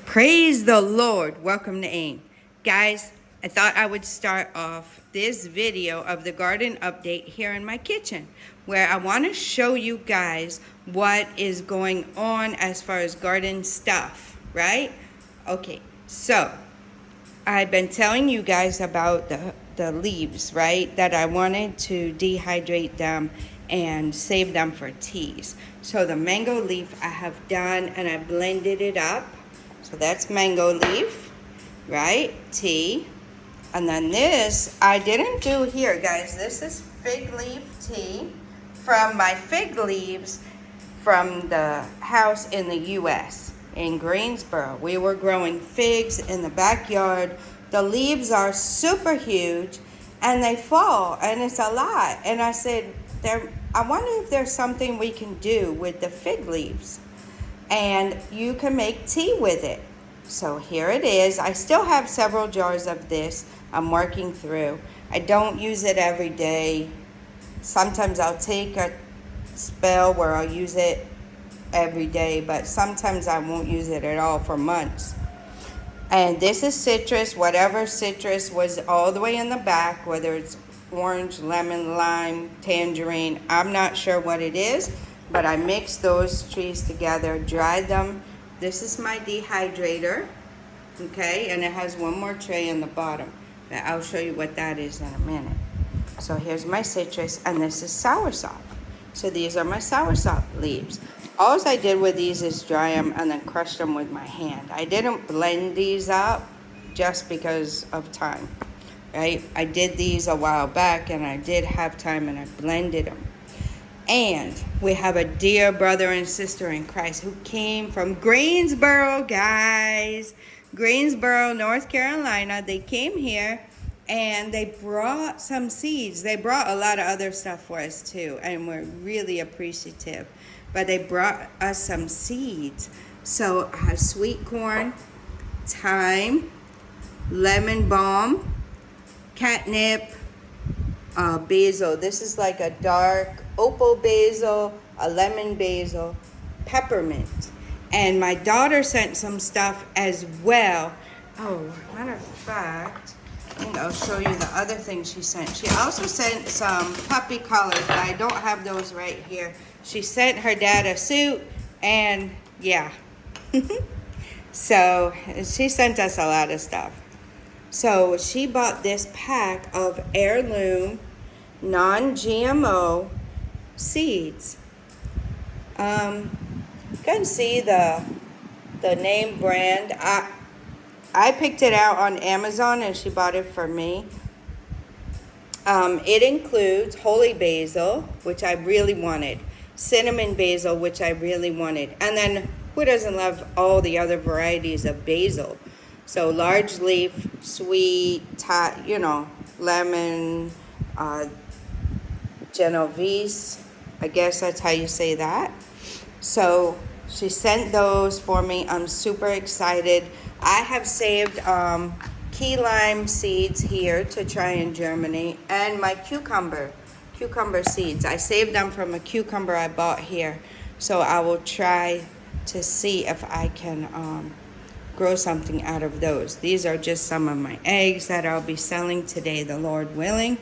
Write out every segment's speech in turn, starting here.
Praise the Lord. Welcome to AIM. Guys, I thought I would start off this video of the garden update here in my kitchen, where I want to show you guys what is going on as far as garden stuff, right? Okay, so I've been telling you guys about the leaves, right? That I wanted to dehydrate them and save them for teas. So the mango leaf I have done, and I blended it up. So that's mango leaf, right? Tea. And then this, I didn't do here, guys. This is fig leaf tea from my fig leaves from the house in the U.S. in Greensboro. We were growing figs in the backyard. The leaves are super huge and they fall, and it's a lot. And I said, I wonder if there's something we can do with the fig leaves. And you can make tea with it. So here it is. I still have several jars of this I'm working through. I don't use it every day. Sometimes I'll take a spell where I'll use it every day, but sometimes I won't use it at all for months. And this is citrus. Whatever citrus was all the way in the back, whether it's orange, lemon, lime, tangerine, I'm not sure what it is. But I mixed those trees together, dried them. This is my dehydrator, okay? And it has one more tray in the bottom. But I'll show you what that is in a minute. So here's my citrus, and this is soursop. So these are my soursop leaves. All I did with these is dry them and then crush them with my hand. I didn't blend these up just because of time, right? I did these a while back, and I did have time, and I blended them. And we have a dear brother and sister in Christ who came from Greensboro, guys. Greensboro, North Carolina. They came here and they brought some seeds. They brought a lot of other stuff for us too, and we're really appreciative. But they brought us some seeds. So I have sweet corn, thyme, lemon balm, catnip, basil. This is like a dark opal basil, a lemon basil, peppermint. And my daughter sent some stuff as well. Oh, matter of fact, I think I'll show you the other thing she sent. She also sent some puppy collars, but I don't have those right here. She sent her dad a suit, and yeah. So she sent us a lot of stuff. So she bought this pack of heirloom, non-GMO seeds. You can see the name brand. I picked it out on Amazon, and she bought it for me. It includes holy basil, which I really wanted, cinnamon basil, which I really wanted, and then who doesn't love all the other varieties of basil? So large leaf, sweet, lemon, Genovese, I guess that's how you say that. So she sent those for me. I'm super excited. I have saved key lime seeds here to try and germinate, and my cucumber seeds. I saved them from a cucumber I bought here. So I will try to see if I can grow something out of those. These are just some of my eggs that I'll be selling today, the Lord willing.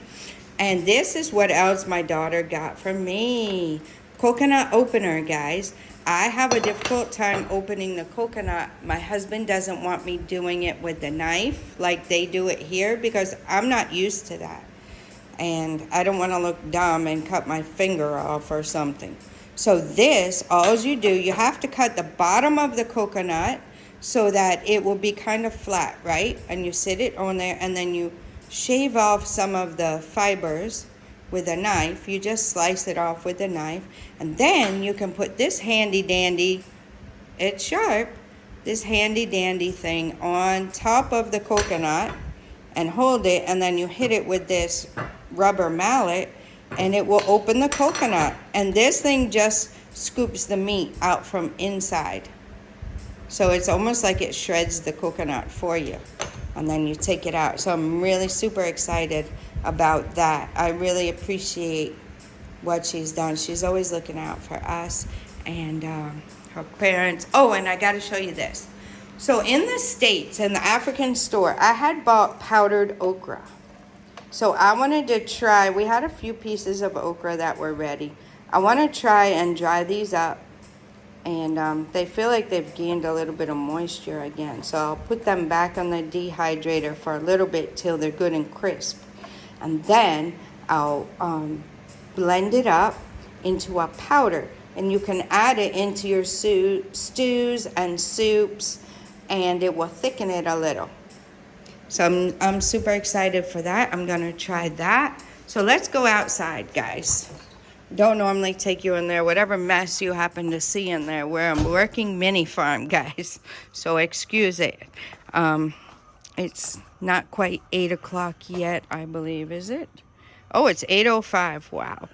And this is what else my daughter got from me. Coconut opener, guys. I have a difficult time opening the coconut. My husband doesn't want me doing it with the knife like they do it here, because I'm not used to that. And I don't want to look dumb and cut my finger off or something. So this, all you do, you have to cut the bottom of the coconut so that it will be kind of flat, right? And you sit it on there, and then you shave off some of the fibers with a knife. You just slice it off with a knife, and then you can put this handy dandy, it's sharp, this handy dandy thing on top of the coconut and hold it, and then you hit it with this rubber mallet, and it will open the coconut. And this thing just scoops the meat out from inside. So it's almost like it shreds the coconut for you, and then you take it out. So I'm really super excited about that. I really appreciate what she's done. She's always looking out for us and her parents. Oh, and I got to show you this. So in the States, in the African store, I had bought powdered okra. So I wanted to try, we had a few pieces of okra that were ready. I want to try and dry these up. And they feel like they've gained a little bit of moisture again. So I'll put them back on the dehydrator for a little bit till they're good and crisp. And then I'll blend it up into a powder. And you can add it into your stews and soups, and it will thicken it a little. So I'm super excited for that. I'm going to try that. So let's go outside, guys. Don't normally take you in there, whatever mess you happen to see in there, where I'm working MiniFarm, guys. So excuse it. It's not quite 8 o'clock yet, I believe, is it? Oh, it's 8:05. Wow.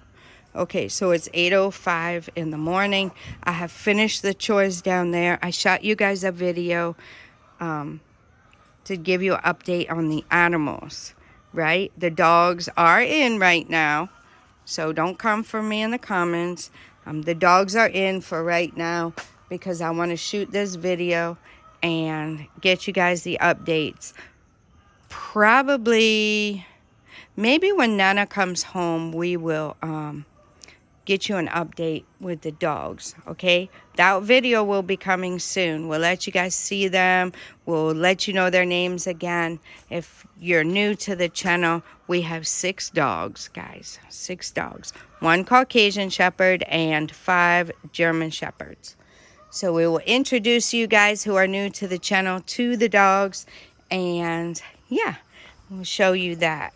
Okay, so it's 8:05 in the morning. I have finished the chores down there. I shot you guys a video to give you an update on the animals, right? The dogs are in right now, so don't come for me in the comments. The dogs are in for right now because I want to shoot this video and get you guys the updates. Probably, maybe when Nana comes home, we will get you an update with the dogs, okay? That video will be coming soon. We'll let you guys see them. We'll let you know their names again. If you're new to the channel, we have 6 dogs, guys. 6 dogs. 1 Caucasian Shepherd and 5 German Shepherds. So we will introduce you guys who are new to the channel to the dogs. And yeah, we'll show you that.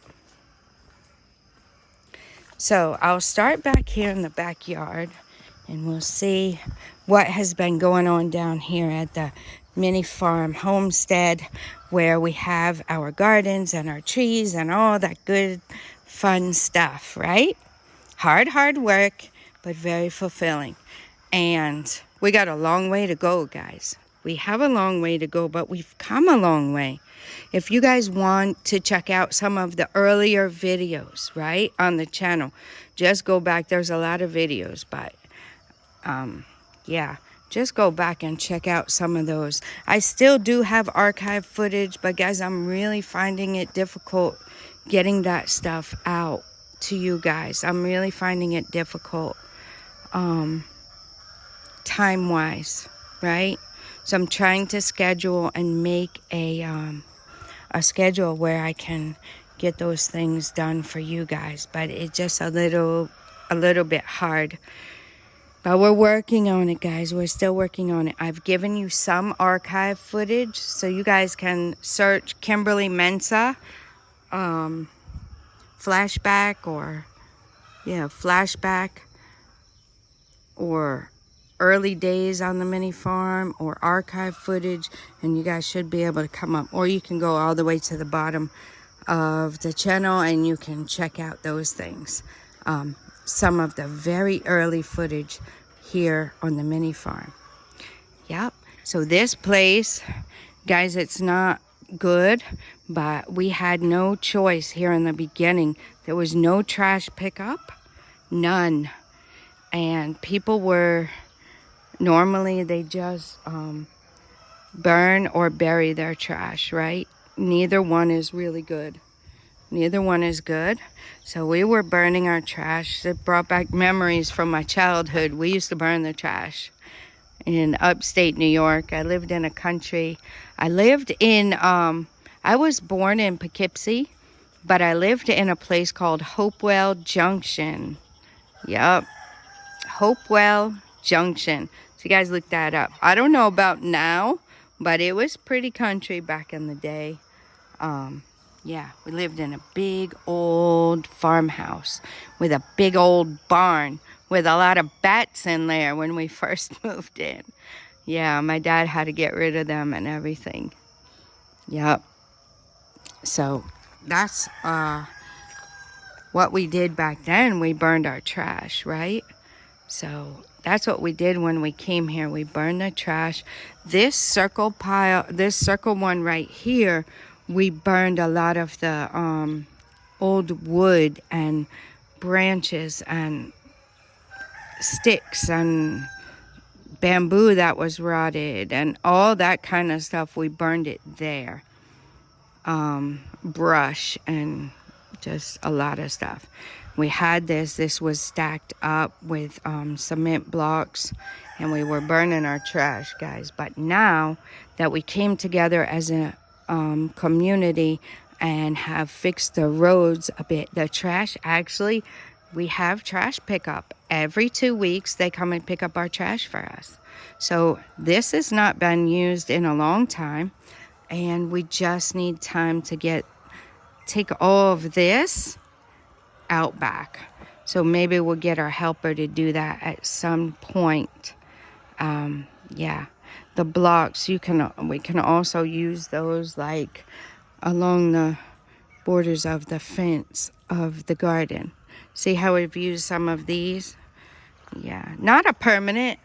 So I'll start back here in the backyard and we'll see what has been going on down here at the MiniFarm homestead, where we have our gardens and our trees and all that good fun stuff, right? Hard work, but very fulfilling. And we got a long way to go, guys. We have a long way to go, but we've come a long way. If you guys want to check out some of the earlier videos, right, on the channel, just go back. There's a lot of videos, but yeah, just go back and check out some of those. I still do have archive footage, but guys, I'm really finding it difficult getting that stuff out to you guys. I'm really finding it difficult time-wise, right? So I'm trying to schedule and make a schedule where I can get those things done for you guys, but it's just a little bit hard. But we're working on it, guys. We're still working on it. I've given you some archive footage, so you guys can search Kimberly Mensa flashback or early days on the MiniFarm or archive footage, and you guys should be able to come up, or you can go all the way to the bottom of the channel and you can check out those things. Some of the very early footage here on the MiniFarm. Yep. So this place, guys, it's not good, but we had no choice here in the beginning. There was no trash pickup, none, and people were normally they just burn or bury their trash, right? Neither one is really good. Neither one is good. So we were burning our trash. It brought back memories from my childhood. We used to burn the trash in upstate New York. I lived in a country. I lived in, I was born in Poughkeepsie, but I lived in a place called Hopewell Junction. Yep. Hopewell Junction. So you guys look that up. I don't know about now, but it was pretty country back in the day. Yeah, we lived in a big old farmhouse with a big old barn with a lot of bats in there when we first moved in. Yeah, my dad had to get rid of them and everything. Yep. So that's what we did back then. We burned our trash, right? So that's what we did when we came here. We burned the trash. This circle pile, this circle one right here, we burned a lot of the old wood and branches and sticks and bamboo that was rotted and all that kind of stuff. We burned it there. Brush and just a lot of stuff. We had this was stacked up with cement blocks, and we were burning our trash, guys. But now that we came together as a community and have fixed the roads a bit, the trash, actually, we have trash pickup. Every 2 weeks, they come and pick up our trash for us. So this has not been used in a long time, and we just need time to take all of this out back. So maybe we'll get our helper to do that at some point. Yeah, the blocks, we can also use those like along the borders of the fence of the garden. See how we've used some of these? Yeah, not a permanent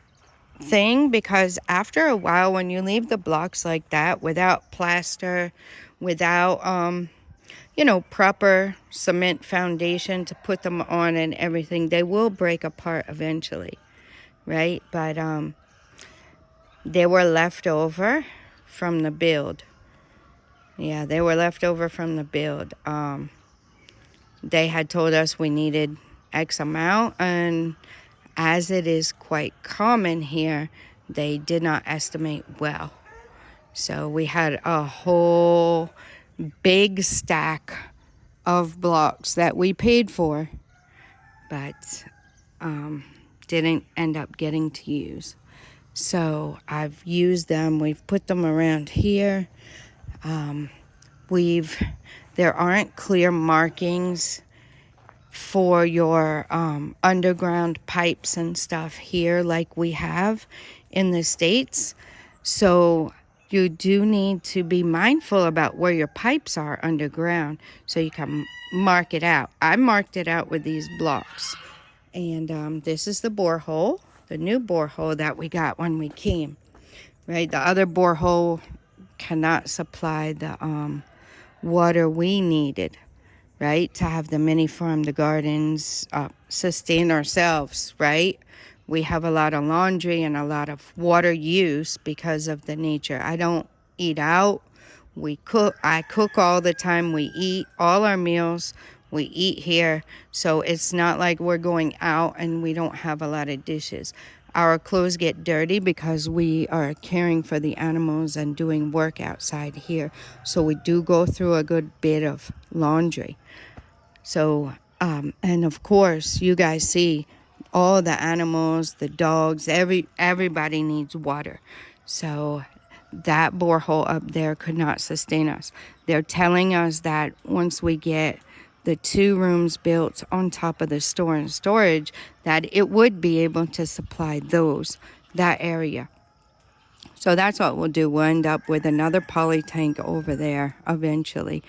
thing, because after a while, when you leave the blocks like that without plaster, without proper cement foundation to put them on and everything, they will break apart eventually, right? But they were left over from the build. Yeah, they were left over from the build. They had told us we needed X amount, and as it is quite common here, they did not estimate well. So we had a whole big stack of blocks that we paid for, but didn't end up getting to use. So I've used them. We've put them around here. There aren't clear markings for your underground pipes and stuff here like we have in the States. So you do need to be mindful about where your pipes are underground so you can mark it out. I marked it out with these blocks. And this is the borehole, the new borehole that we got when we came, right? The other borehole cannot supply the water we needed, right, to have the MiniFarm, the gardens, sustain ourselves, right? We have a lot of laundry and a lot of water use because of the nature. I don't eat out. I cook all the time. We eat all our meals. We eat here. So it's not like we're going out and we don't have a lot of dishes. Our clothes get dirty because we are caring for the animals and doing work outside here. So we do go through a good bit of laundry. So, and of course, you guys see all the animals, the dogs, everybody needs water. So that borehole up there could not sustain us. They're telling us that once we get the 2 rooms built on top of the store and storage, that it would be able to supply that area. So that's what we'll do. We'll end up with another poly tank over there eventually.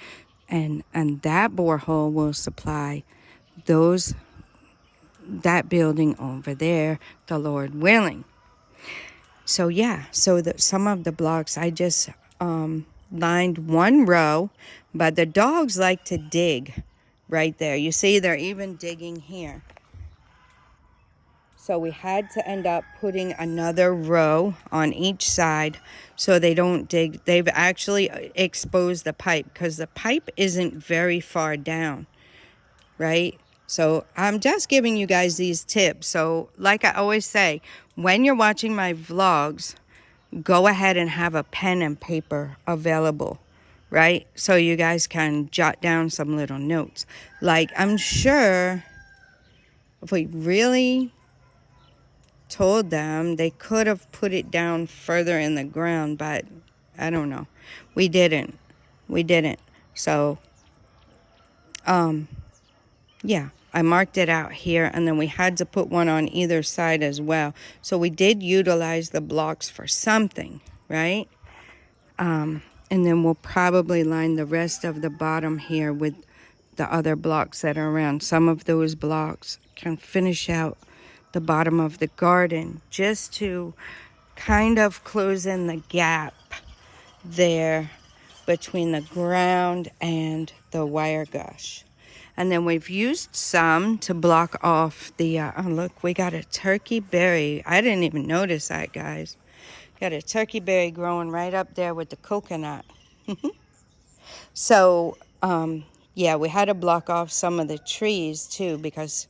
And that borehole will supply that building over there, the Lord willing. So yeah, some of the blocks I just lined one row, but the dogs like to dig right there. You see, they're even digging here. So we had to end up putting another row on each side so they don't dig. They've actually exposed the pipe because the pipe isn't very far down, right? So I'm just giving you guys these tips. So like I always say, when you're watching my vlogs, go ahead and have a pen and paper available, right? So you guys can jot down some little notes. Like, I'm sure if we really told them, they could have put it down further in the ground, but I don't know. We didn't. So, yeah, I marked it out here, and then we had to put one on either side as well. So we did utilize the blocks for something, right? And then we'll probably line the rest of the bottom here with the other blocks that are around. Some of those blocks can finish out the bottom of the garden just to kind of close in the gap there between the ground and the wire gush. And then we've used some to block off the, oh look, we got a turkey berry. I didn't even notice that, guys. Got a turkey berry growing right up there with the coconut. So, yeah, we had to block off some of the trees too because,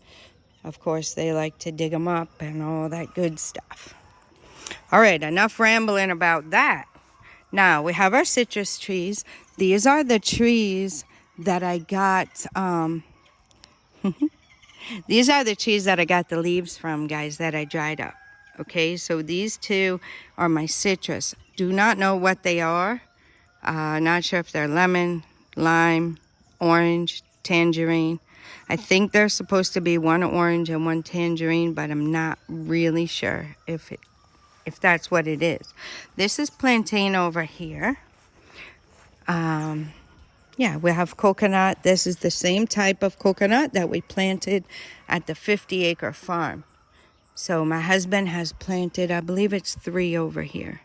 of course, they like to dig them up and all that good stuff. All right, enough rambling about that. Now, we have our citrus trees. These are the trees that I got, these are the trees that I got the leaves from, guys, that I dried up. Okay, so these two are my citrus. Do not know what they are. Not sure if they're lemon, lime, orange, tangerine. I think they're supposed to be one orange and one tangerine, but I'm not really sure if that's what it is. This is plantain over here. Yeah, we have coconut. This is the same type of coconut that we planted at the 50-acre farm. So my husband has planted, I believe it's 3 over here.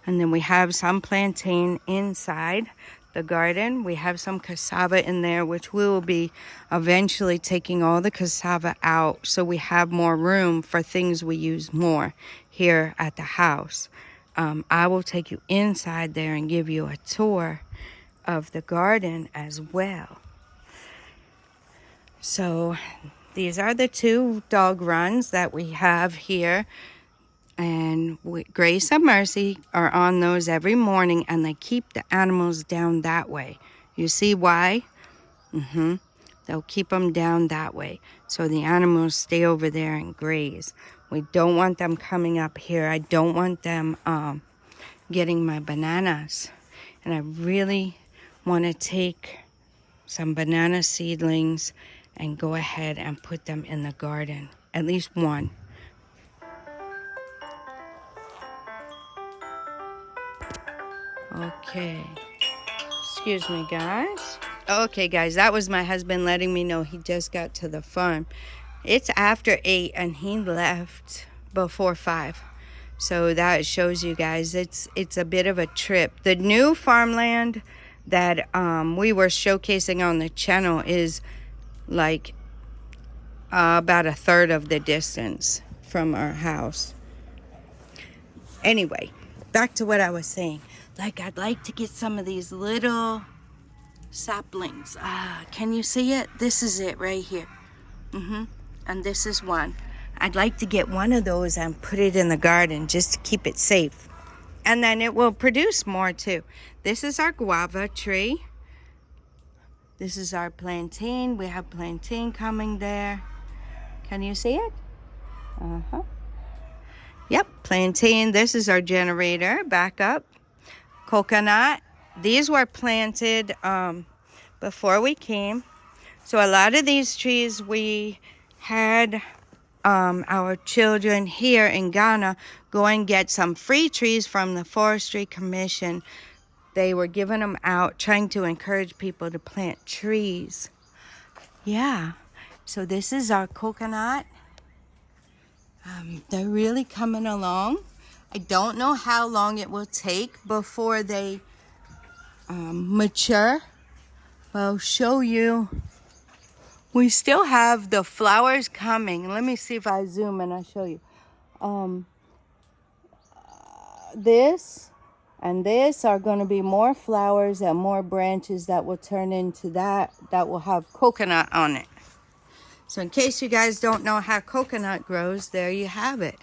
And then we have some plantain inside the garden. We have some cassava in there, which we will be eventually taking all the cassava out so we have more room for things we use more here at the house. I will take you inside there and give you a tour of the garden as well. So these are the 2 dog runs that we have here. And Grace and Mercy are on those every morning, and they keep the animals down that way. You see why? They'll keep them down that way so the animals stay over there and graze. We don't want them coming up here. I don't want them getting my bananas. And I really want to take some banana seedlings and go ahead and put them in the garden. At least one. Okay. Excuse me, guys. Okay, guys, that was my husband letting me know he just got to the farm. It's after 8 and he left before 5. So that shows you guys it's a bit of a trip. The new farmland that we were showcasing on the channel is like about 1/3 of the distance from our house. Anyway, back to what I was saying. Like, I'd like to get some of these little saplings. Can you see it? This is it right here. And this is one. I'd like to get one of those and put it in the garden just to keep it safe. And then it will produce more too. This is our guava tree. This is our plantain. We have plantain coming there. Can you see it? Yep, plantain. This is our generator. Back up. Coconut. These were planted before we came. So a lot of these trees we had our children here in Ghana go and get some free trees from the Forestry Commission. They were giving them out, trying to encourage people to plant trees. Yeah, so this is our coconut. They're really coming along. I don't know how long it will take before they mature. I'll show you. We still have the flowers coming. Let me see if I zoom and I'll show you. This and this are going to be more flowers and more branches that will turn into that will have coconut on it. So in case you guys don't know how coconut grows, there you have it.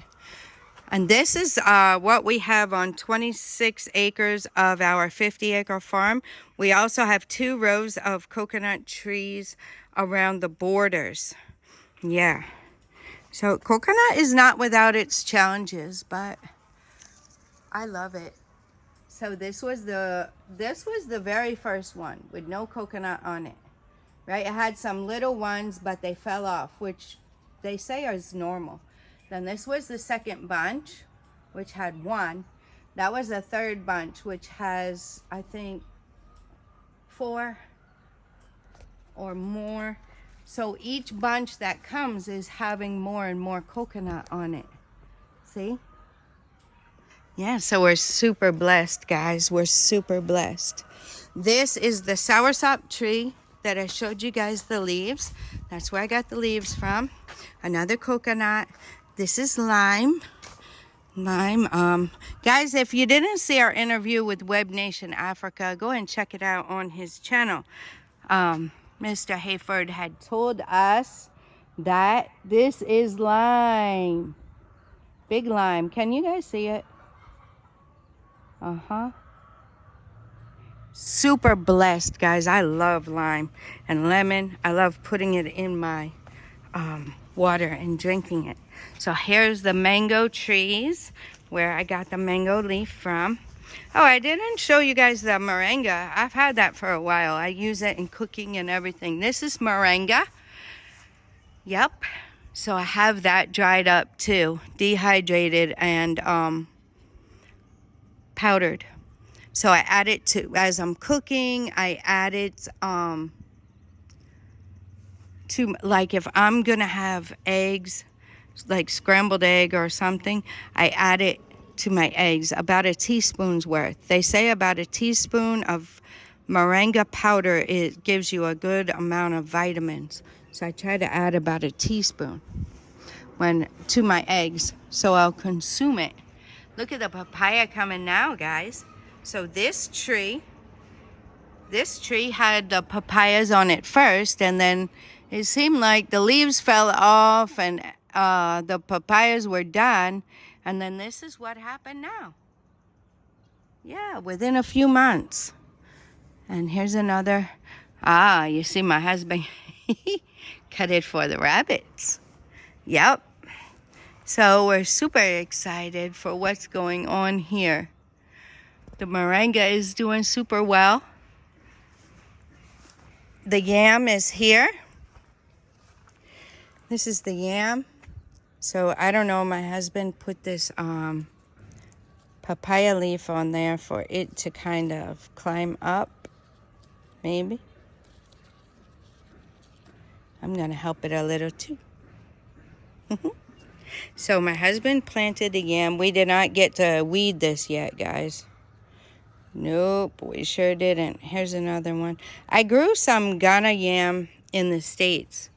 And this is what we have on 26 acres of our 50-acre farm. We also have 2 rows of coconut trees around the borders. Yeah. So coconut is not without its challenges, but I love it. So this was the very first one with no coconut on it. Right? It had some little ones, but they fell off, which they say is normal. Then this was the second bunch, which had 1. That was the third bunch, which has, I think, 4 or more. So each bunch that comes is having more and more coconut on it. See? Yeah, so we're super blessed, guys. We're super blessed. This is the soursop tree. that I showed you guys the leaves. That's where I got the leaves from. Another coconut. This is lime. Guys, if you didn't see our interview with Web Nation Africa, go and check it out on his channel. Mr. Hayford had told us that this is lime. Big lime. Can you guys see it? Super blessed, guys. I love lime and lemon. I love putting it in my water and drinking it. So here's the mango trees where I got the mango leaf from. Oh, I didn't show you guys the moringa. I've had that for a while. I use it in cooking and everything. This is moringa. Yep. So I have that dried up too, dehydrated and powdered. So I add it to, as I'm cooking, I add it to, like if I'm gonna have eggs, like scrambled egg or something, I add it to my eggs, about a teaspoon's worth. They say about a teaspoon of moringa powder, it gives you a good amount of vitamins. So I try to add about a teaspoon to my eggs, so I'll consume it. Look at the papaya coming now, guys. So this tree had the papayas on it first, and then it seemed like the leaves fell off and the papayas were done, and then this is what happened now. Yeah, within a few months. And here's another. You see my husband cut it for the rabbits. Yep. So we're super excited for what's going on here. The moringa is doing super well. The yam is here. This is the yam. So I don't know, my husband put this papaya leaf on there for it to kind of climb up, maybe. I'm gonna help it a little too. So my husband planted the yam. We did not get to weed this yet, guys. Nope, we sure didn't. Here's another one. I grew some Ghana yam in the States,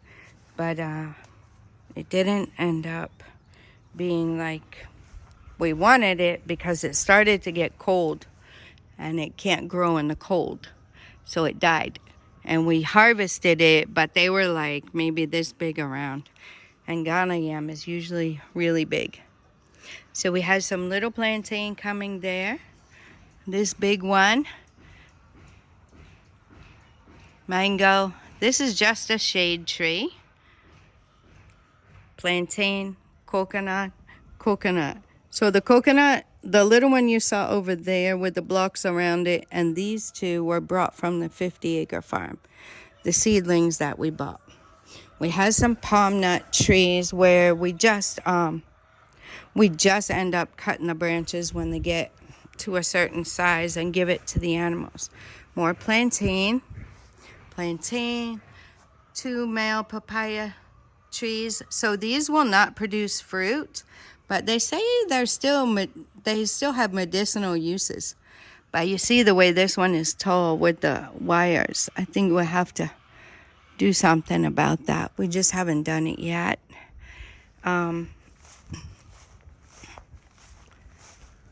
but it didn't end up being like we wanted it because it started to get cold and it can't grow in the cold. So it died. And we harvested it, but they were like maybe this big around. And Ghana yam is usually really big. So we had some little plantain coming there. This big one. Mango. This is just a shade tree. Plantain, coconut, coconut. So the coconut, the little one you saw over there with the blocks around it, and these two were brought from the 50-acre farm. The seedlings that we bought. We had some palm nut trees where we just end up cutting the branches when they get to a certain size and give it to the animals. More plantain, 2 male papaya trees. So these will not produce fruit, but they say they still have medicinal uses. But you see the way this one is tall with the wires. I think we'll have to do something about that. We just haven't done it yet.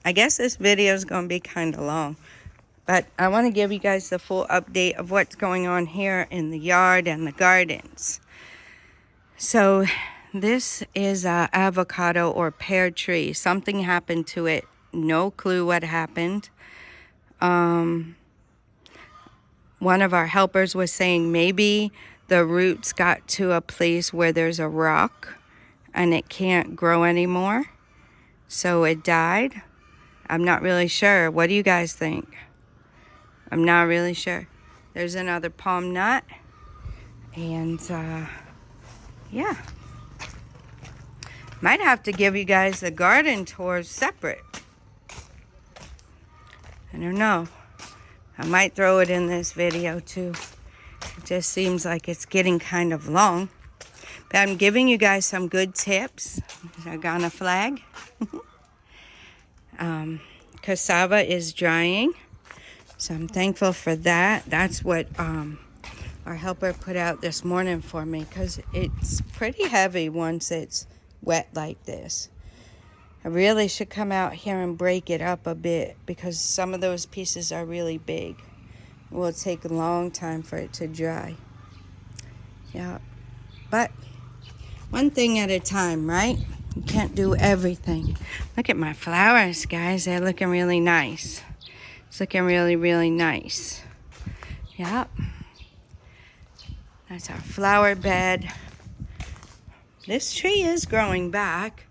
I guess this video is going to be kind of long, but I want to give you guys the full update of what's going on here in the yard and the gardens. So this is an avocado or pear tree. Something happened to it. No clue what happened. One of our helpers was saying maybe the roots got to a place where there's a rock and it can't grow anymore. So it died. I'm not really sure. What do you guys think? I'm not really sure. There's another palm nut. And yeah. Might have to give you guys the garden tours separate. I don't know. I might throw it in this video too. It just seems like it's getting kind of long. But I'm giving you guys some good tips. Our Ghana flag. Cassava is drying. So I'm thankful for that. That's what our helper put out this morning for me, because it's pretty heavy once it's wet like this. I really should come out here and break it up a bit, because some of those pieces are really big. It will take a long time for it to dry. Yeah, but one thing at a time, right? You can't do everything. Look at my flowers, guys. They're looking really nice. It's looking really, really nice. Yep. That's our flower bed. This tree is growing back.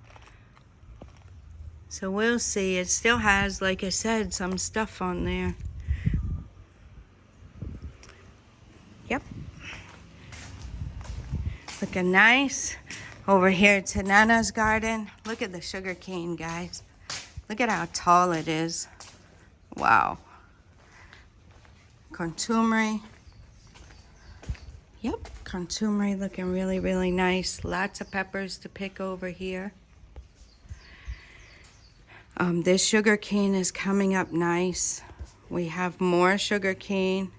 So we'll see. It still has, like I said, some stuff on there. Yep. Looking nice. Over here to Nana's garden. Look at the sugar cane, guys. Look at how tall it is. Wow. Contumery. Yep, contumery looking really, really nice. Lots of peppers to pick over here. This sugar cane is coming up nice. We have more sugar cane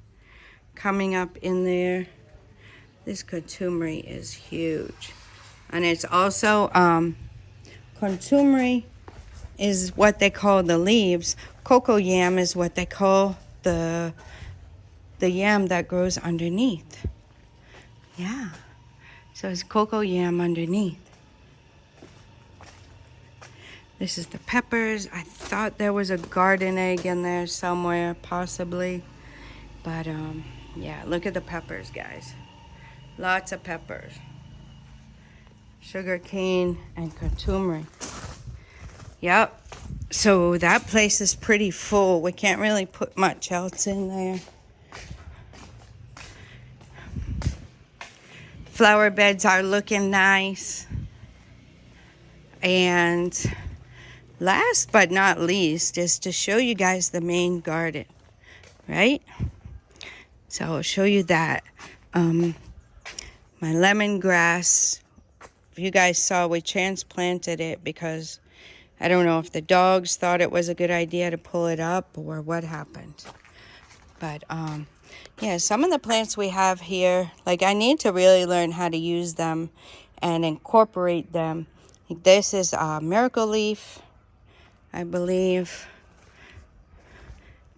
coming up in there. This contumery is huge. And it's also, contumery is what they call the leaves. Cocoa yam is what they call the yam that grows underneath. Yeah, so it's cocoa yam underneath. This is the peppers. I thought there was a garden egg in there somewhere, possibly. But, yeah, look at the peppers, guys. Lots of peppers. Sugar cane and contumery. Yep. So that place is pretty full. We can't really put much else in there. Flower beds are looking nice. And last but not least is to show you guys the main garden, right? So I'll show you that. My lemongrass, if you guys saw, we transplanted it because I don't know if the dogs thought it was a good idea to pull it up or what happened. But yeah, some of the plants we have here, like I need to really learn how to use them and incorporate them. This is a miracle leaf, I believe.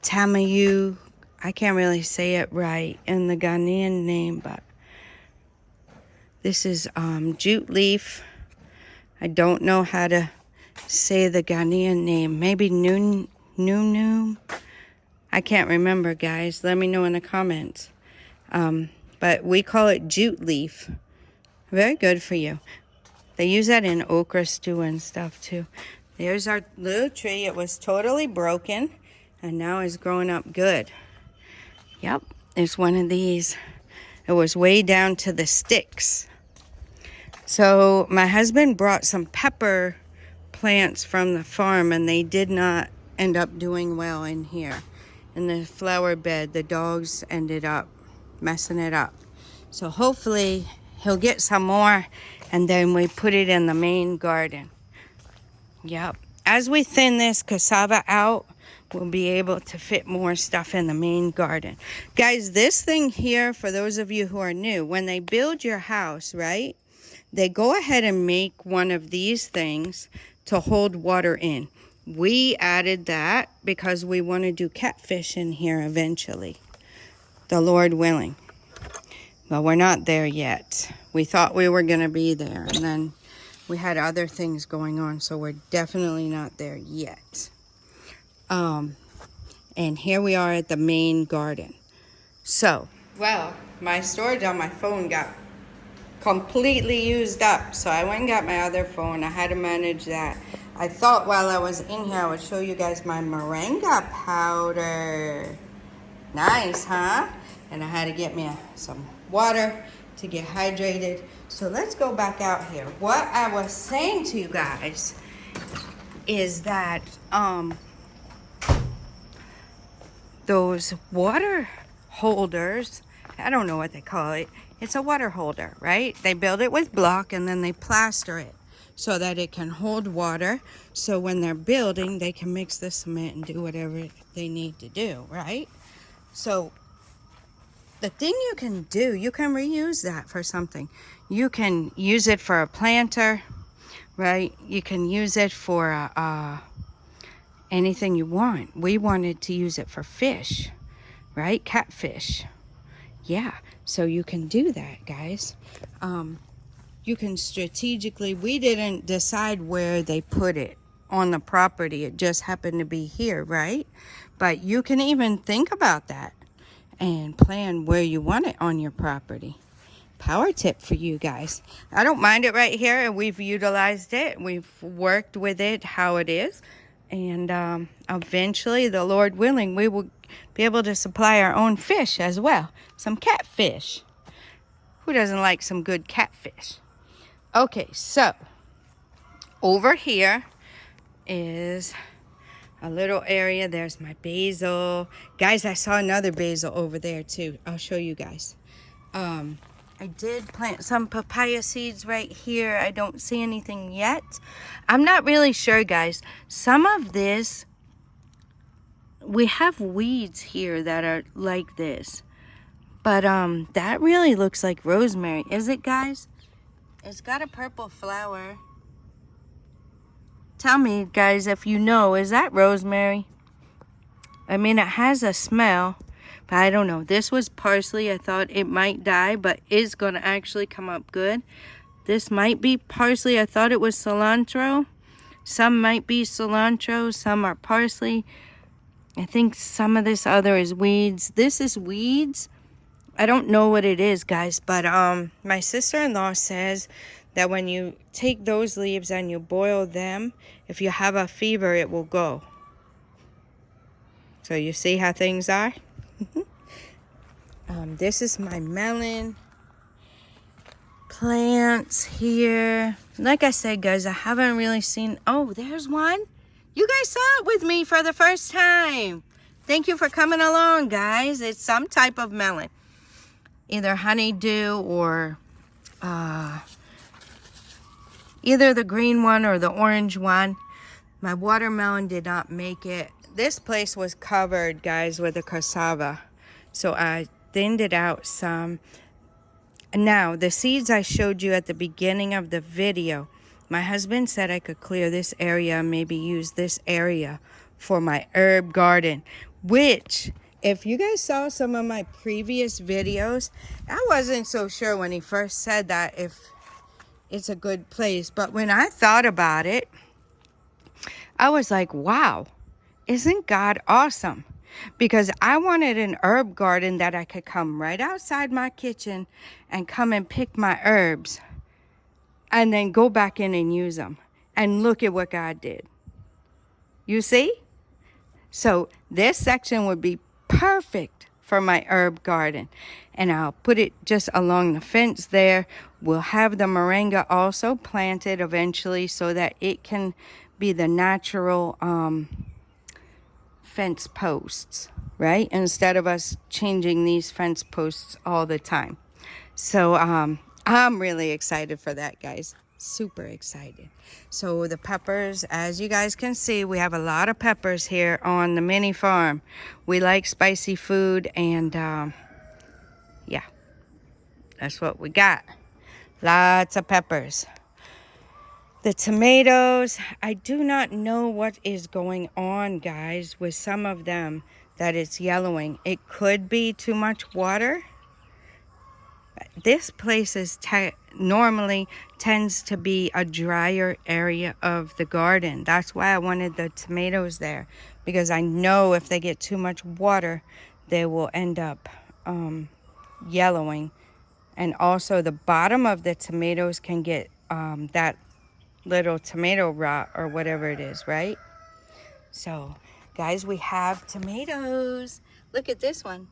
Tamayu, I can't really say it right in the Ghanaian name, but this is jute leaf. I don't know how to say the Ghanaian name. Maybe Nunu. I can't remember, guys. Let me know in the comments. But we call it jute leaf. Very good for you. They use that in okra stew and stuff too. There's our little tree. It was totally broken and now it's growing up good. Yep, there's one of these. It was way down to the sticks. So my husband brought some pepper plants from the farm and they did not end up doing well in here. In the flower bed, the dogs ended up messing it up. So hopefully he'll get some more and then we put it in the main garden. Yep. As we thin this cassava out, we'll be able to fit more stuff in the main garden. Guys, this thing here, for those of you who are new, when they build your house, right, they go ahead and make one of these things to hold water in. We added that because we want to do catfish in here eventually, the Lord willing. Well, we're not there yet. We thought we were going to be there, and then we had other things going on, so we're definitely not there yet. And here we are at the main garden. So, well, my storage on my phone got completely used up, so I went and got my other phone. I had to manage that. I thought while I was in here I would show you guys my moringa powder. Nice, huh? And I had to get me some water to get hydrated. So let's go back out here. What I was saying to you guys is that those water holders, I don't know what they call it. It's a water holder, right? They build it with block and then they plaster it so that it can hold water. So when they're building, they can mix the cement and do whatever they need to do, right? So the thing you can do, you can reuse that for something. You can use it for a planter, right? You can use it for anything you want. We wanted to use it for fish, right? Catfish. Yeah, so you can do that, guys. You can strategically, we didn't decide where they put it on the property. It just happened to be here, right? But you can even think about that and plan where you want it on your property. Power tip for you guys. I don't mind it right here, and we've utilized it. We've worked with it how it is. And eventually, the Lord willing, we will be able to supply our own fish as well. Some catfish. Who doesn't like some good catfish? Okay, so over here is a little area. There's my basil. Guys, I saw another basil over there too. I'll show you guys. I did plant some papaya seeds right here. I don't see anything yet. I'm not really sure, guys. Some of this, we have weeds here that are like this. But that really looks like rosemary. Is it, guys? It's got a purple flower. Tell me, guys, if you know, is that rosemary? I mean, it has a smell, but I don't know. This was parsley. I thought it might die, but it's going to actually come up good. This might be parsley. I thought it was cilantro. Some might be cilantro. Some are parsley. I think some of this other is weeds. This is weeds. I don't know what it is, guys, but my sister-in-law says that when you take those leaves and you boil them, if you have a fever, it will go. So you see how things are? This is my melon plants here. Like I said, guys, I haven't really seen... Oh, there's one. You guys saw it with me for the first time. Thank you for coming along, guys. It's some type of melon. Either honeydew or either the green one or the orange one. My watermelon did not make it. This place was covered, guys, with a cassava. So I thinned it out some. Now, the seeds I showed you at the beginning of the video, my husband said I could clear this area and maybe use this area for my herb garden, which... If you guys saw some of my previous videos, I wasn't so sure when he first said that if it's a good place. But when I thought about it, I was like, wow, isn't God awesome? Because I wanted an herb garden that I could come right outside my kitchen and come and pick my herbs and then go back in and use them. And look at what God did. You see? So this section would be perfect for my herb garden, and I'll put it just along the fence there. We'll have the moringa also planted eventually so that it can be the natural fence posts, right? Instead of us changing these fence posts all the time. So I'm really excited for that, guys. Super excited. So the peppers, as you guys can see, we have a lot of peppers here on the mini farm. We like spicy food, and yeah, that's what we got. Lots of peppers. The tomatoes, I do not know what is going on, guys, with some of them that it's yellowing. It could be too much water. This place is normally tends to be a drier area of the garden. That's why I wanted the tomatoes there, because I know if they get too much water, they will end up yellowing. And also the bottom of the tomatoes can get that little tomato rot or whatever it is, right? So, guys, we have tomatoes. Look at this one.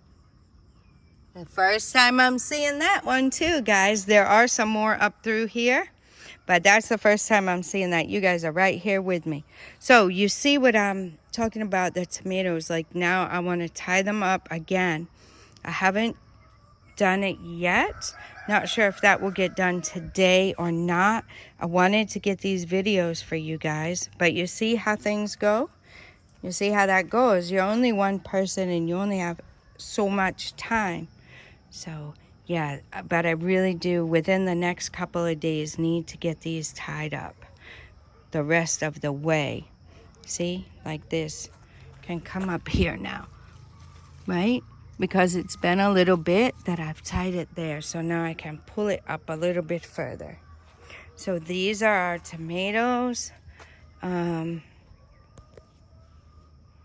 The first time I'm seeing that one too, guys. There are some more up through here, but that's the first time I'm seeing that. You guys are right here with me. So you see what I'm talking about, the tomatoes. Like now I want to tie them up again. I haven't done it yet. Not sure if that will get done today or not. I wanted to get these videos for you guys, but you see how things go? You see how that goes? You're only one person and you only have so much time. So yeah, but I really do, within the next couple of days, need to get these tied up the rest of the way. See, like this can come up here now, right? Because it's been a little bit that I've tied it there. So now I can pull it up a little bit further. So these are our tomatoes.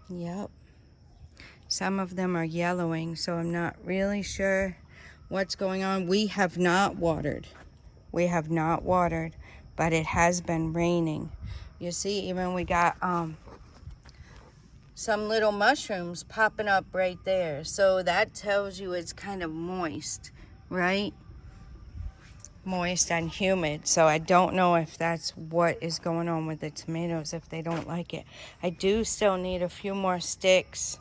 Yep. Some of them are yellowing, so I'm not really sure what's going on. We have not watered. We have not watered, but it has been raining. You see, even we got some little mushrooms popping up right there. So that tells you it's kind of moist, right? Moist and humid. So I don't know if that's what is going on with the tomatoes, if they don't like it. I do still need a few more sticks,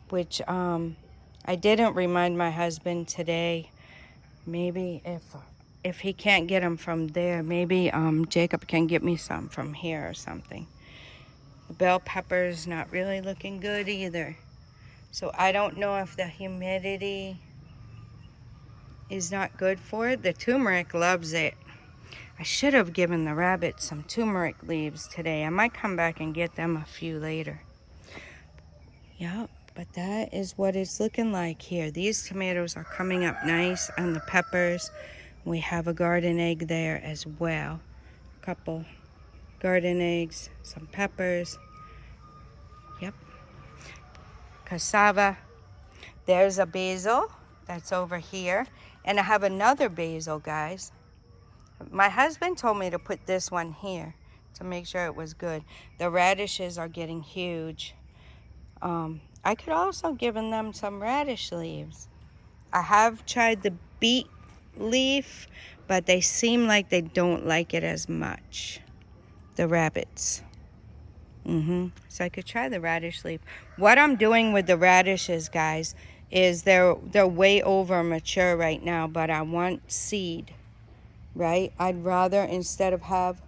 which I didn't remind my husband today. Maybe if he can't get them from there, maybe Jacob can get me some from here or something. The bell pepper's not really looking good either. So I don't know if the humidity is not good for it. The turmeric loves it. I should have given the rabbits some turmeric leaves today. I might come back and get them a few later. Yep, but that is what it's looking like here. These tomatoes are coming up nice, and the peppers. We have a garden egg there as well. A couple garden eggs, some peppers. Yep. Cassava. There's a basil that's over here. And I have another basil, guys. My husband told me to put this one here to make sure it was good. The radishes are getting huge. I could also give them some radish leaves. I have tried the beet leaf, but they seem like they don't like it as much. The rabbits. So I could try the radish leaf. What I'm doing with the radishes, guys, is they're way over mature right now, but I want seed, right? I'd rather, instead of have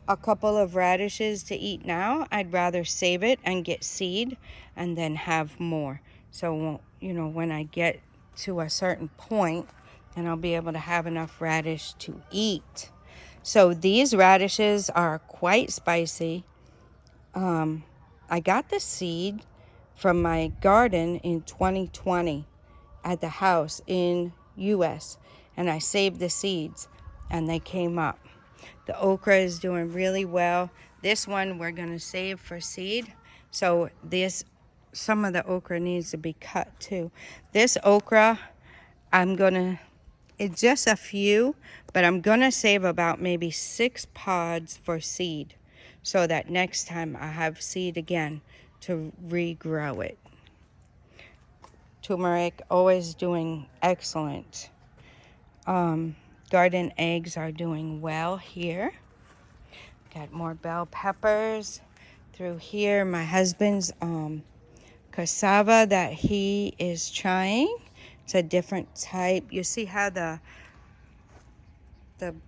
a couple of radishes to eat now, I'd rather save it and get seed and then have more. So, you know, when I get to a certain point, then I'll be able to have enough radish to eat. So these radishes are quite spicy. I got the seed from my garden in 2020 at the house in US, and I saved the seeds and they came up. The okra is doing really well. This one we're going to save for seed. So some of the okra needs to be cut too. This okra, it's just a few, but I'm going to save about maybe 6 pods for seed, so that next time I have seed again to regrow it. Turmeric, always doing excellent. Garden eggs are doing well here. Got more bell peppers through here. My husband's cassava that he is trying. It's a different type. You see how the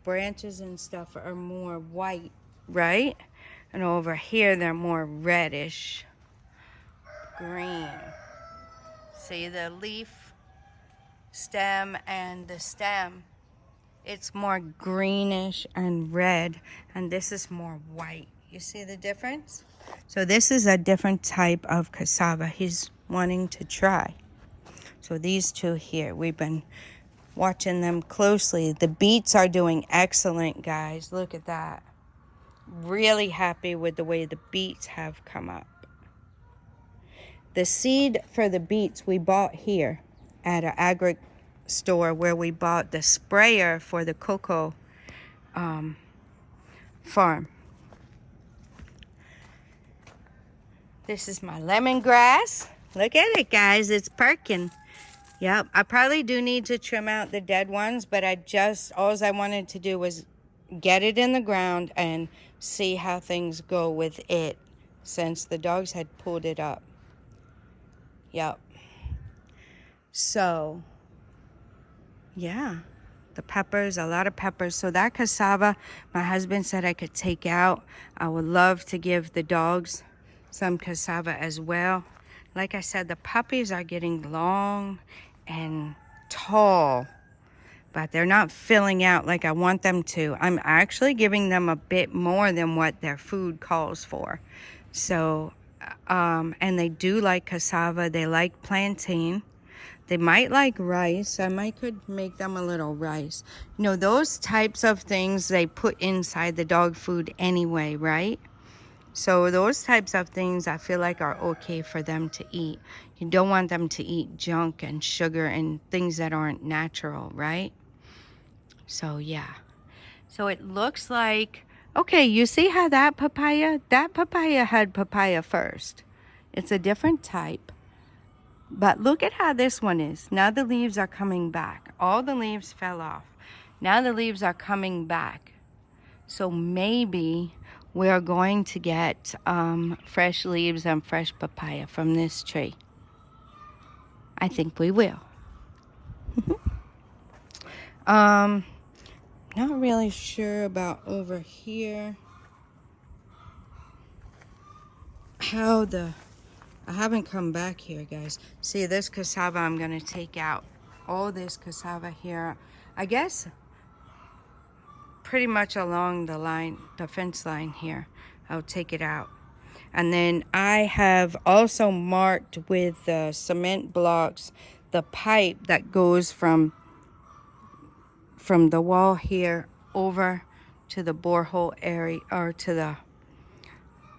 branches and stuff are more white, right? And over here they're more reddish green. See the leaf, stem, and the stem, it's more greenish and red, and this is more white. You see the difference? So this is a different type of cassava he's wanting to try. So these two here, we've been watching them closely. The beets are doing excellent, guys. Look at that. Really happy with the way the beets have come up. The seed for the beets we bought here at an agri store, where we bought the sprayer for the cocoa farm. This is my lemongrass. Look at it, guys. It's perking. Yep, I probably do need to trim out the dead ones, but all I wanted to do was get it in the ground and see how things go with it, since the dogs had pulled it up. Yep. So, yeah, the peppers, a lot of peppers. So that cassava, my husband said I could take out. I would love to give the dogs some cassava as well. Like I said, the puppies are getting long and tall, but they're not filling out like I want them to. I'm actually giving them a bit more than what their food calls for. So, and they do like cassava, they like plantain. They might like rice. I could make them a little rice. You know, those types of things they put inside the dog food anyway, right? So those types of things I feel like are okay for them to eat. You don't want them to eat junk and sugar and things that aren't natural, right? So yeah. So it looks like, okay, you see how that papaya had papaya first. It's a different type. But look at how this one is. Now the leaves are coming back. All the leaves fell off. Now the leaves are coming back. So maybe we're going to get fresh leaves and fresh papaya from this tree. I think we will. Not really sure about over here. I haven't come back here, guys. See, this cassava I'm going to take out. All this cassava here. I guess pretty much along the line, the fence line here. I'll take it out. And then I have also marked with cement blocks the pipe that goes from the wall here over to the borehole area, or to the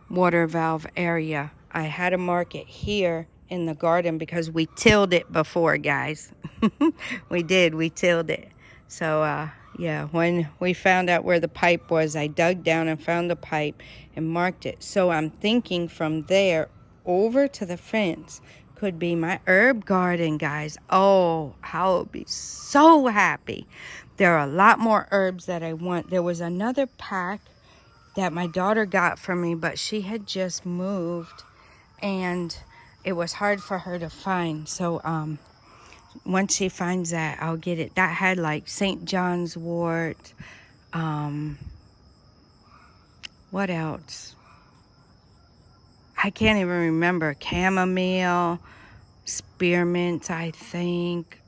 water valve area. I had to mark it here in the garden because we tilled it before, guys. We tilled it. So yeah, when we found out where the pipe was, I dug down and found the pipe and marked it. So I'm thinking from there over to the fence could be my herb garden, guys. Oh, I'll be so happy. There are a lot more herbs that I want. There was another pack that my daughter got for me, but she had just moved and it was hard for her to find. So once she finds that, I'll get it. That had like St. John's wort. What else? I can't even remember. Chamomile, spearmint, I think.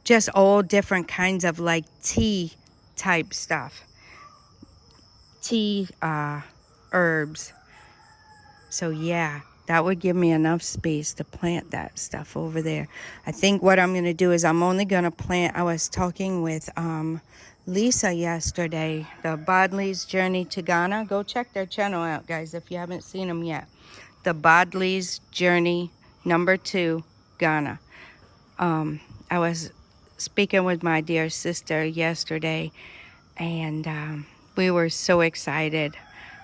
Just all different kinds of like tea type stuff. Tea herbs. So yeah, that would give me enough space to plant that stuff over there. I think what I'm going to do is I'm only going to plant, I was talking with Lisa yesterday, the Bodley's Journey to Ghana. Go check their channel out, guys, if you haven't seen them yet. The Bodley's Journey #2, Ghana. I was speaking with my dear sister yesterday, and we were so excited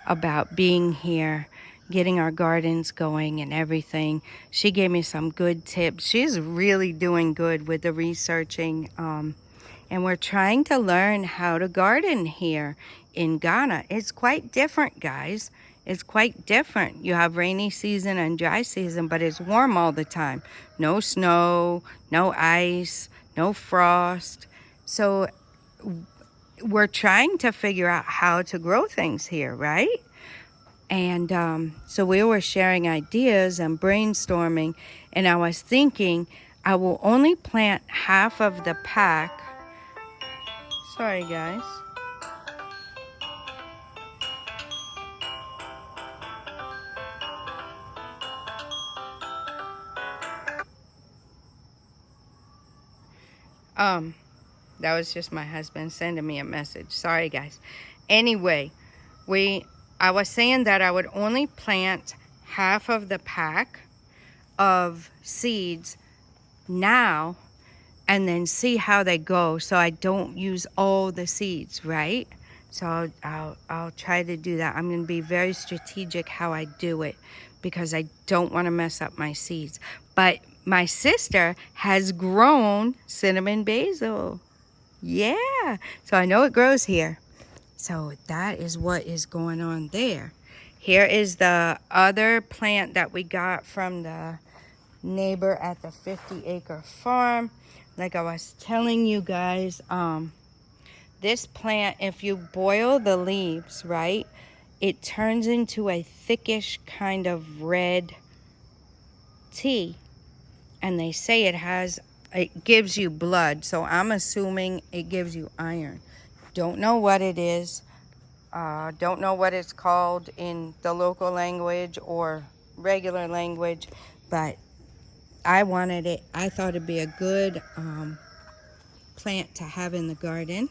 about being here, getting our gardens going and everything. She gave me some good tips. She's really doing good with the researching, and we're trying to learn how to garden here in Ghana. It's quite different, guys. It's quite different. You have rainy season and dry season, but it's warm all the time. No snow, no ice, no frost. So we're trying to figure out how to grow things here, right? And so we were sharing ideas and brainstorming, and I was thinking I will only plant half of the pack. Sorry, guys. That was just my husband sending me a message. Sorry, guys. Anyway, I was saying that I would only plant half of the pack of seeds now and then see how they go, so I don't use all the seeds, right? So I'll try to do that. I'm going to be very strategic how I do it because I don't want to mess up my seeds. But my sister has grown cinnamon basil. Yeah, so I know it grows here. So that is what is going on there. Here is the other plant that we got from the neighbor at the 50-acre farm. Like I was telling you guys, this plant, if you boil the leaves, right, it turns into a thickish kind of red tea. And they say it has it gives you blood, so I'm assuming it gives you iron. Don't know what it is. Don't know what it's called in the local language or regular language, but I wanted it. I thought it'd be a good plant to have in the garden.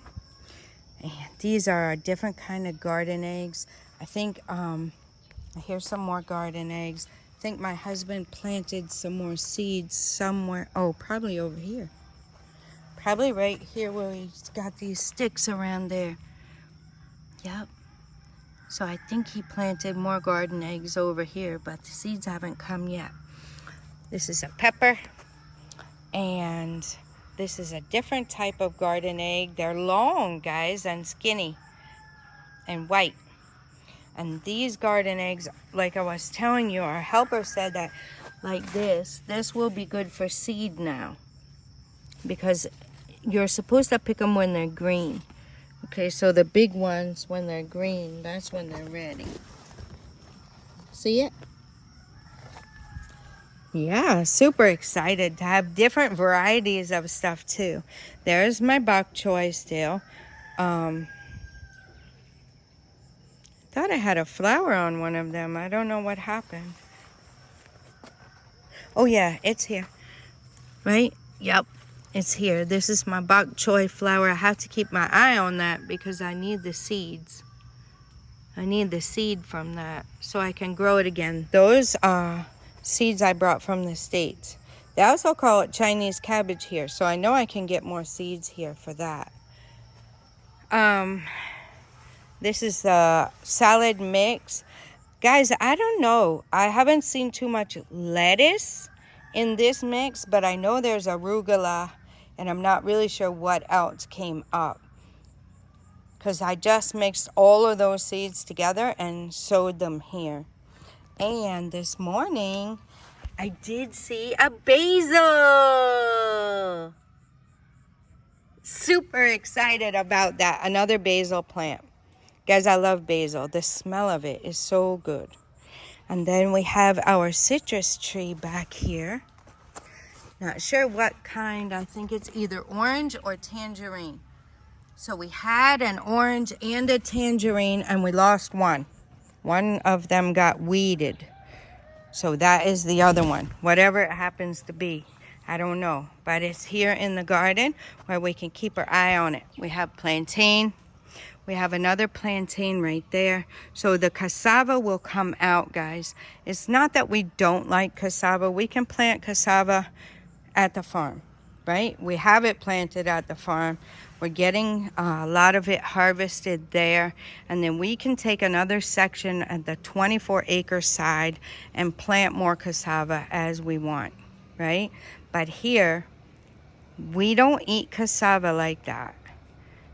And these are a different kind of garden eggs. I think here's some more garden eggs. I think my husband planted some more seeds somewhere. Oh, probably over here. Probably right here where he's got these sticks around there. Yep. So I think he planted more garden eggs over here, but the seeds haven't come yet. This is a pepper, and this is a different type of garden egg. They're long, guys, and skinny and white. And these garden eggs, like I was telling you, our helper said that like this will be good for seed now, because you're supposed to pick them when they're green. Okay, so the big ones, when they're green, that's when they're ready. See it? Yeah, super excited to have different varieties of stuff too. There's my bok choy still. Thought I had a flower on one of them. I don't know what happened. Oh yeah, it's here. Right? Yep, it's here. This is my bok choy flower. I have to keep my eye on that because I need the seeds. I need the seed from that so I can grow it again. Those are seeds I brought from the States. They also call it Chinese cabbage here, so I know I can get more seeds here for that. This is the salad mix. Guys, I don't know. I haven't seen too much lettuce in this mix, but I know there's arugula, and I'm not really sure what else came up, because I just mixed all of those seeds together and sowed them here. And this morning, I did see a basil. Super excited about that. Another basil plant. Guys, I love basil. The smell of it is so good. And then we have our citrus tree back here. Not sure what kind. I think it's either orange or tangerine. So we had an orange and a tangerine, and we lost one. One of them got weeded. So that is the other one. Whatever it happens to be. I don't know. But it's here in the garden where we can keep our eye on it. We have plantain. We have another plantain right there. So the cassava will come out, guys. It's not that we don't like cassava. We can plant cassava at the farm, right? We have it planted at the farm. We're getting a lot of it harvested there. And then we can take another section at the 24-acre side and plant more cassava as we want, right? But here, we don't eat cassava like that.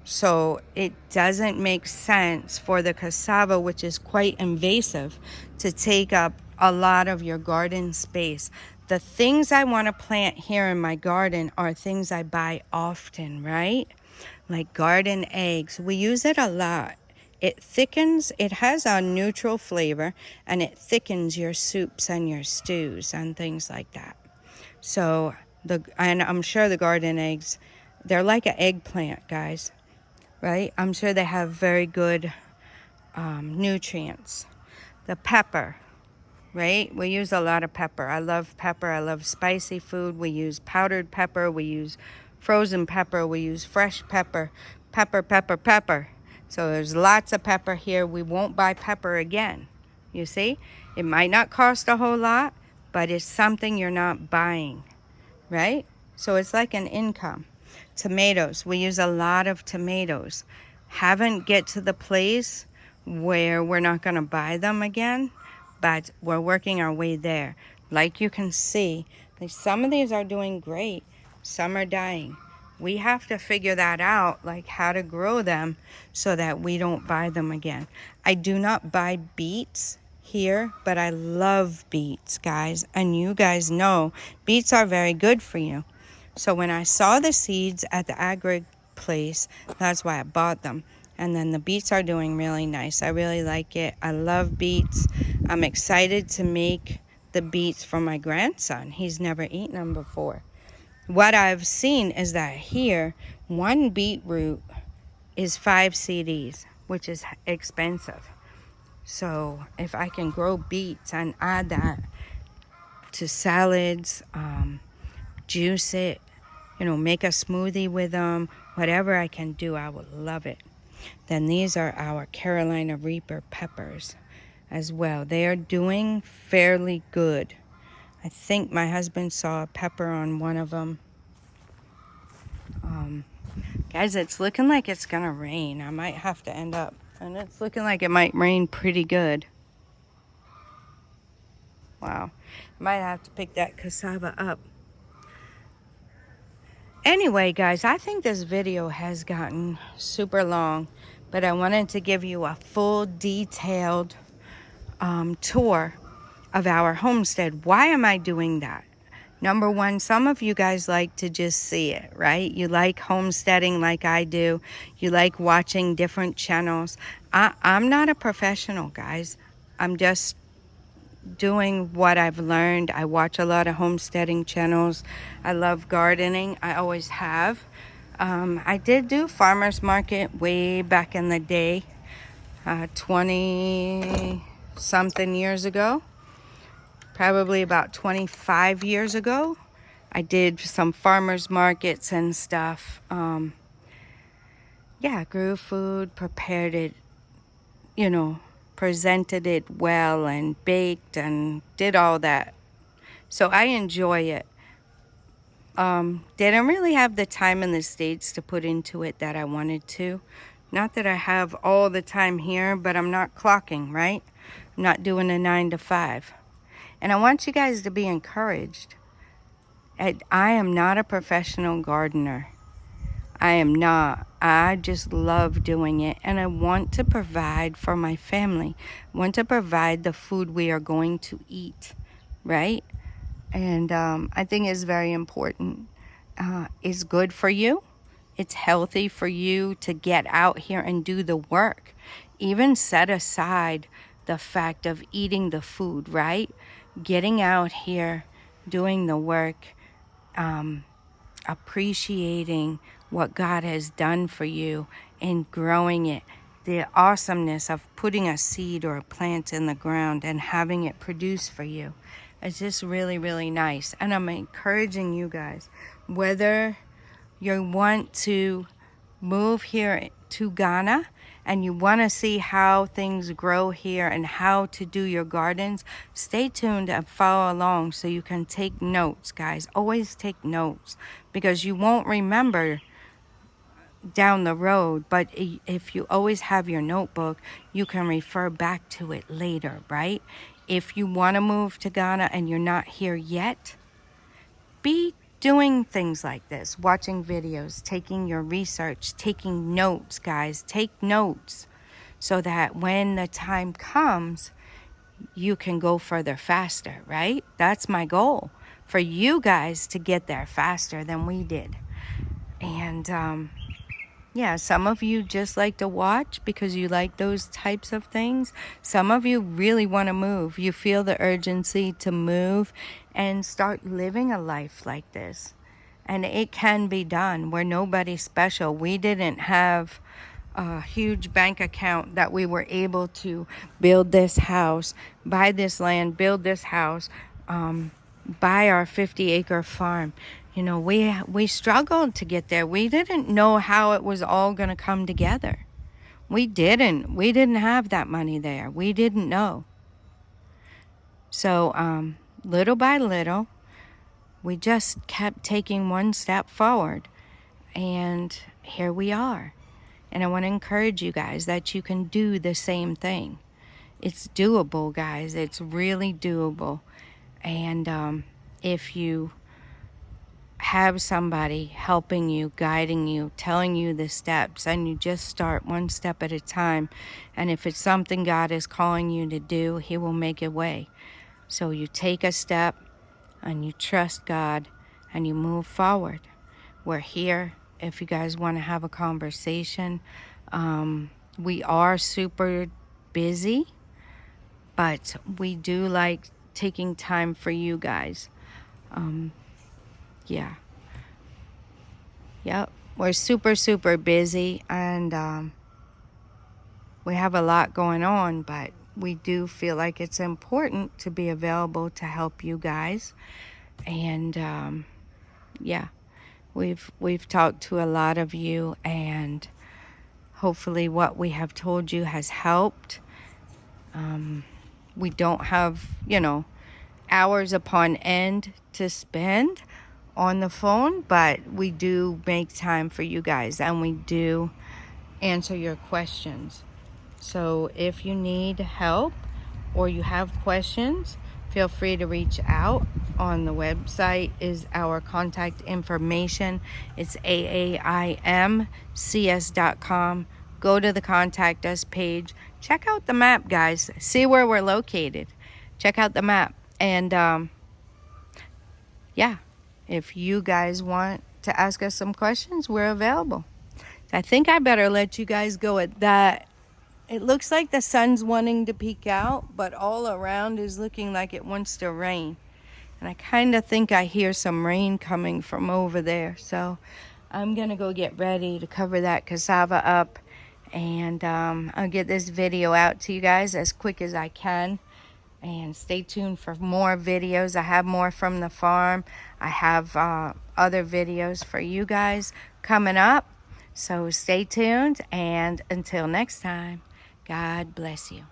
So it doesn't make sense for the cassava, which is quite invasive, to take up a lot of your garden space. The things I want to plant here in my garden are things I buy often, right? Like garden eggs. We use it a lot. It thickens, it has a neutral flavor, and it thickens your soups and your stews and things like that. So, and I'm sure the garden eggs, they're like an eggplant, guys. Right? I'm sure they have very good nutrients. The pepper, right? We use a lot of pepper. I love pepper. I love spicy food. We use powdered pepper. We use frozen pepper. We use fresh pepper. Pepper, pepper, pepper. So there's lots of pepper here. We won't buy pepper again. You see? It might not cost a whole lot, but it's something you're not buying, right? So it's like an income. Tomatoes, we use a lot of tomatoes. Haven't get to the place where we're not going to buy them again, but we're working our way there. Like you can see, some of these are doing great, some are dying. We have to figure that out, like how to grow them so that we don't buy them again. I do not buy beets here, but I love beets, guys. And you guys know beets are very good for you. So when I saw the seeds at the agri place, that's why I bought them. And then the beets are doing really nice. I really like it. I love beets. I'm excited to make the beets for my grandson. He's never eaten them before. what I've seen is that here, one beetroot is 5 CDs, which is expensive. So if I can grow beets and add that to salads, juice it, make a smoothie with them, whatever I can do, I would love it. Then these are our Carolina Reaper peppers as well. They are doing fairly good. I think my husband saw a pepper on one of them. Guys, it's looking like it's gonna rain. I might have to end up, and it's looking like it might rain pretty good. Wow, might have to pick that cassava up. Anyway, guys, I think this video has gotten super long, but I wanted to give you a full detailed tour of our homestead. Why am I doing that? Number one, some of you guys like to just see it, right? You like homesteading like I do. You like watching different channels. I'm not a professional, guys. I'm just doing what I've learned. I watch a lot of homesteading channels. I love gardening. I always have. I did do farmers market way back in the day, 20 something years ago. Probably about 25 years ago, I did some farmers markets and stuff. Yeah, grew food, prepared it, presented it well and baked and did all that. So I enjoy it. Didn't really have the time in the States to put into it that I wanted to. Not that I have all the time here, but I'm not clocking, right? I'm not doing a 9 to 5. And I want you guys to be encouraged. I am not a professional gardener. I am not. I just love doing it. And I want to provide for my family. I want to provide the food we are going to eat, right? And I think it's very important. It's good for you. It's healthy for you to get out here and do the work. Even set aside the fact of eating the food, right? Getting out here, doing the work, appreciating what God has done for you and growing it. The awesomeness of putting a seed or a plant in the ground and having it produce for you. It's just really, really nice. And I'm encouraging you guys, whether you want to move here to Ghana and you want to see how things grow here and how to do your gardens, stay tuned and follow along so you can take notes, guys. Always take notes, because you won't remember down the road, but if you always have your notebook, you can refer back to it later, right? If you want to move to Ghana and you're not here yet, be doing things like this, watching videos, taking your research, taking notes, guys. Take notes so that when the time comes, you can go further faster, right? That's my goal, for you guys to get there faster than we did. And yeah, some of you just like to watch because you like those types of things. Some of you really want to move. You feel the urgency to move and start living a life like this. And it can be done. We're nobody special. We didn't have a huge bank account that we were able to build this house, buy this land, build this house, buy our 50-acre farm. We struggled to get there. We didn't know how it was all going to come together. We didn't have that money there. We didn't know. So little by little, we just kept taking one step forward. And here we are. And I want to encourage you guys that you can do the same thing. It's doable, guys. It's really doable. And if you have somebody helping you, guiding you, telling you the steps, and you just start one step at a time. And if it's something God is calling you to do, He will make a way. So you take a step and you trust God and you move forward. We're here if you guys want to have a conversation. We are super busy, but we do like taking time for you guys. Yeah. Yep, we're super busy, and we have a lot going on, but we do feel like it's important to be available to help you guys. And yeah, we've talked to a lot of you, and hopefully what we have told you has helped. We don't have, hours upon end to spend on the phone, but we do make time for you guys, and we do answer your questions. So if you need help or you have questions, feel free to reach out. On the website is our contact information. It's aaimcs.com. Go to the contact us page. Check out the map, guys. See where we're located. Check out the map. And yeah, if you guys want to ask us some questions, we're available. I think I better let you guys go at that. It looks like the sun's wanting to peek out, but all around is looking like it wants to rain. And I kind of think I hear some rain coming from over there. So I'm going to go get ready to cover that cassava up. And I'll get this video out to you guys as quick as I can. And stay tuned for more videos. I have more from the farm. I have other videos for you guys coming up. So stay tuned. And until next time, God bless you.